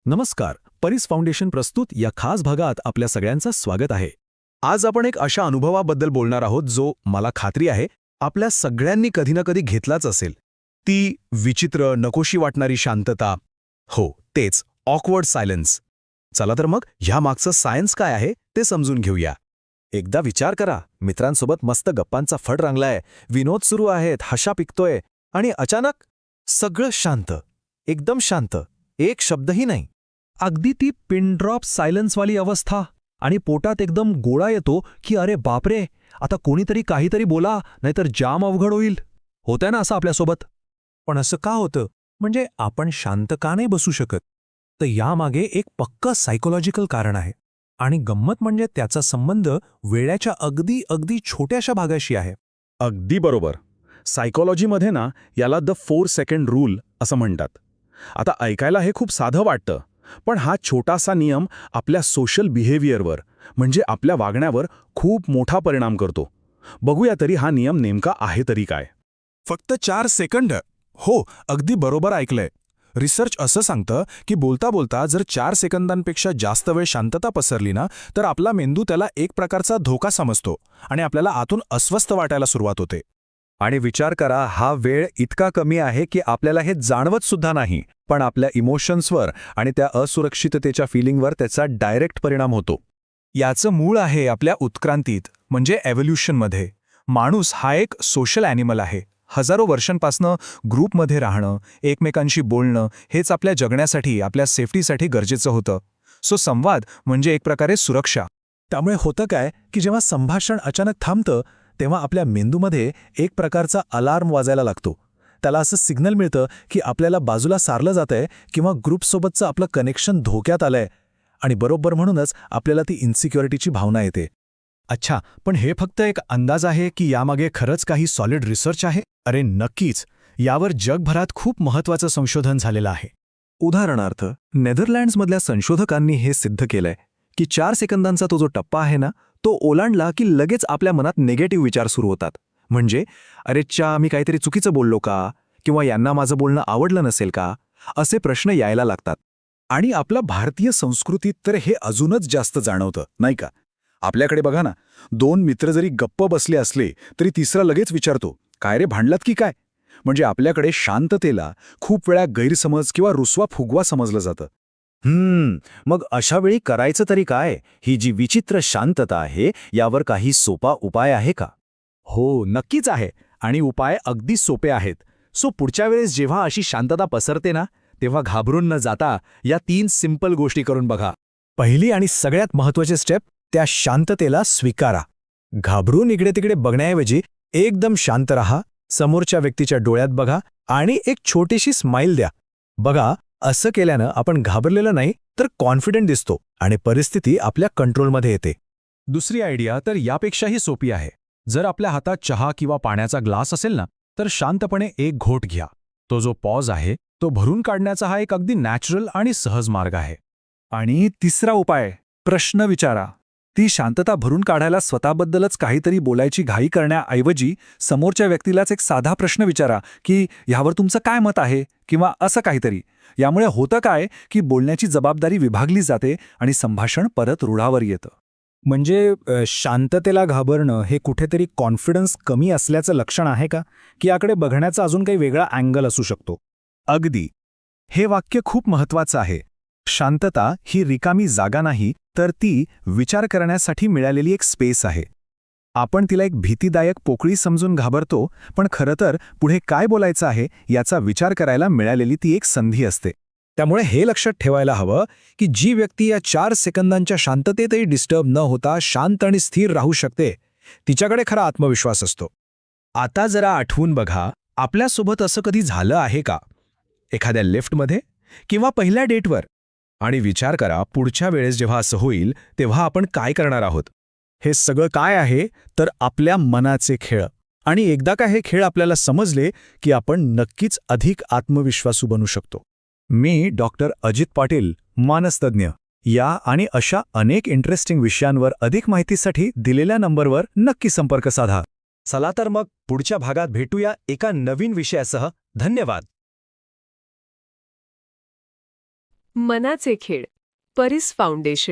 नमस्कार. परीस फाउंडेशन प्रस्तुत या खास भागात आपल्या सगळ्यांचं स्वागत आहे. आज आपण एक अशा अनुभवाबद्दल बोलणार आहोत जो मला खात्री आहे आपल्या सगळ्यांनी कधी ना कधी घेतलाच असेल. ती विचित्र नकोशी वाटणारी शांतता. हो, तेच ऑकवर्ड सायलेन्स. चला तर मग ह्या मागचं सायन्स काय आहे ते समजून घेऊया. एकदा विचार करा, मित्रांसोबत मस्त गप्पांचा फड रंगलाय, विनोद सुरू आहेत, हशा पिकतोय आणि अचानक सगळं शांत, एकदम शांत, एक शब्दही नाही. अगदी ती पिन ड्रॉप सायलन्सवाली अवस्था. आणि पोटात एकदम गोळा येतो की अरे बापरे, आता कोणीतरी काहीतरी बोला नाहीतर जाम अवघड होईल. होतंय ना असं आपल्यासोबत. पण असं का होतं? म्हणजे आपण शांत का नाही बसू शकत? तर यामागे एक पक्कं सायकोलॉजिकल कारण आहे. आणि गंमत म्हणजे त्याचा संबंध वेळाच्या अगदी अगदी छोट्याशा भागाशी आहे. अगदी बरोबर. सायकॉलॉजीमध्ये ना याला द 4 सेकंड रूल असं म्हणतात. आता ऐकायला हे खूप साधं वाटतं, पण हा छोटासा नियम आपल्या सोशल बिहेवियरवर म्हणजे आपल्या वागण्यावर खूप मोठा परिणाम करतो. बघूया तरी हा नियम नेमका आहे तरी काय. फक्त 4 सेकंद. हो, अगदी बरोबर ऐकलंय. रिसर्च असं सांगतं की बोलता बोलता जर 4 सेकंदांपेक्षा जास्त वेळ शांतता पसरली ना, तर आपला मेंदू त्याला एक प्रकारचा धोका समजतो आणि आपल्याला आतून अस्वस्थ वाटायला सुरुवात होते. आणि विचार करा, हा वेळ इतका कमी आहे की आपल्याला हे जाणवत सुद्धा नाही, पण आपल्या इमोशन्सवर आणि त्या असुरक्षिततेच्या फिलिंगवर त्याचा डायरेक्ट परिणाम होतो. याचं मूळ आहे आपल्या उत्क्रांतीत, म्हणजे एव्होल्युशनमध्ये. माणूस हा एक सोशल ॲनिमल आहे. हजारो वर्षांपासनं ग्रुपमध्ये राहणं, एकमेकांशी बोलणं हेच आपल्या जगण्यासाठी, आपल्या सेफ्टीसाठी गरजेचं होतं. संवाद म्हणजे एक प्रकारे सुरक्षा. त्यामुळे होतं काय की जेव्हा संभाषण अचानक थांबतं तेव्हा आपल्या मेंदूमध्ये एक प्रकारचा अलार्म वाजायला लागतो. त्याला असं सिग्नल मिळतं की आपल्याला बाजूला सारलं जातंय किंवा ग्रुपसोबतचं आपलं कनेक्शन धोक्यात आलंय. आणि बरोबर म्हणूनच आपल्याला ती इन्सिक्युरिटीची भावना येते. अच्छा, पण हे फक्त एक अंदाज आहे की यामागे खरंच काही सॉलिड रिसर्च आहे? अरे नक्कीच. यावर जगभरात खूप महत्त्वाचं संशोधन झालेलं आहे. उदाहरणार्थ, नेदरलँड्समधल्या संशोधकांनी हे सिद्ध केलंय की 4 सेकंदांचा तो जो टप्पा आहे ना, तो ओलांडला की लगेच आपल्या मनात निगेटिव्ह विचार सुरू होतात. म्हणजे अरेच्चा, मी काहीतरी चुकीचं बोललो का? किंवा यांना माझं बोलणं आवडलं नसेल का? असे प्रश्न यायला लागतात. आणि आपल्या भारतीय संस्कृतीत तर हे अजूनच जास्त जाणवतं, नाही का? आपल्याकडे बघा ना, 2 मित्र जरी गप्प बसले असले तरी तिसरा लगेच विचारतो, काय रे, भांडलात की काय? म्हणजे आपल्याकडे शांततेला खूप वेळा गैरसमज किंवा रुसवा फुगवा समजलं जातं. मग अशा वेळी करायचं तरी काय? ही जी विचित्र शांतता आहे, यावर काही सोपा उपाय आहे का? हो, नक्कीच आहे. आणि उपाय अगदी सोपे आहेत. पुढच्या वेळेस जेव्हा अशी शांतता पसरते ना, तेव्हा घाबरून न जाता या 3 सिंपल गोष्टी करून बघा. पहिली आणि सगळ्यात महत्त्वाची स्टेप, त्या शांततेला स्वीकारा. घाबरून इकडे तिकडे बघण्याऐवजी एकदम शांत रहा, समोरच्या व्यक्तीच्या डोळ्यात बघा आणि एक छोटीशी स्माईल द्या. बघा, असं केल्यानं आपण घाबरलेलं नाही तर कॉन्फिडंट दिसतो आणि परिस्थिती आपल्या कंट्रोलमध्ये येते. दुसरी आयडिया तर यापेक्षाही सोपी आहे. जर आपल्या हातात चहा किंवा पाण्याचा ग्लास असेल ना, तर शांतपणे एक घोट घ्या. तो जो पॉज आहे तो भरून काढण्याचा हा एक अगदी नॅचरल आणि सहज मार्ग आहे. आणि तिसरा उपाय, प्रश्न विचारा. ती शांतता भरून काढायला स्वतःबद्दलच काहीतरी बोलायची घाई करण्याऐवजी समोरच्या व्यक्तीलाच एक साधा प्रश्न विचारा की ह्यावर तुमचं काय मत आहे, किंवा असं काहीतरी. यामुळे होतं काय की बोलण्याची जबाबदारी विभागली जाते आणि संभाषण परत रुळावर येतं. म्हणजे शांततेला घाबरणं हे कुठेतरी कॉन्फिडन्स कमी असल्याचं लक्षण आहे का? की याकडे बघण्याचा अजून काही वेगळा अँगल असू शकतो? अगदी. हे वाक्य खूप महत्त्वाचं आहे. शांतता ही रिकामी जागा नाही, तर ती विचार करण्यासाठी मिळालेली एक स्पेस आहे. आपण तिला एक भीतीदायक पोकळी समजून घाबरतो, पण खरं तर पुढे काय बोलायचं आहे याचा विचार करायला मिळालेली ती एक संधी असते. त्यामुळे हे लक्षात ठेवायला हवं की जी व्यक्ती या 4 सेकंदांच्या शांततेतही डिस्टर्ब न होता शांत आणि स्थिर राहू शकते, तिच्याकडे खरा आत्मविश्वास असतो. आता जरा आठवून बघा, आपल्यासोबत असं कधी झालं आहे का? एखाद्या लिफ्टमध्ये किंवा पहिल्या डेटवर? आणि विचार करा, पुढच्या वेळेस जेव्हा असं होईल तेव्हा आपण काय करणार आहोत? हे सगळं काय आहे तर आपल्या मनाचे खेळ. आणि एकदा का हे खेळ आपल्याला समजले की आपण नक्कीच अधिक आत्मविश्वासू बनू शकतो. मी डॉक्टर अजित पाटील, मानसतज्ञ. या आणि अशा अनेक इंटरेस्टिंग विषयांवर अधिक माहितीसाठी दिलेल्या नंबरवर नक्की संपर्क साधा. चला तर मग पुढच्या भागात भेटूया एका नवीन विषयासह. धन्यवाद. मनाचे खेळ परिस फाउंडेशन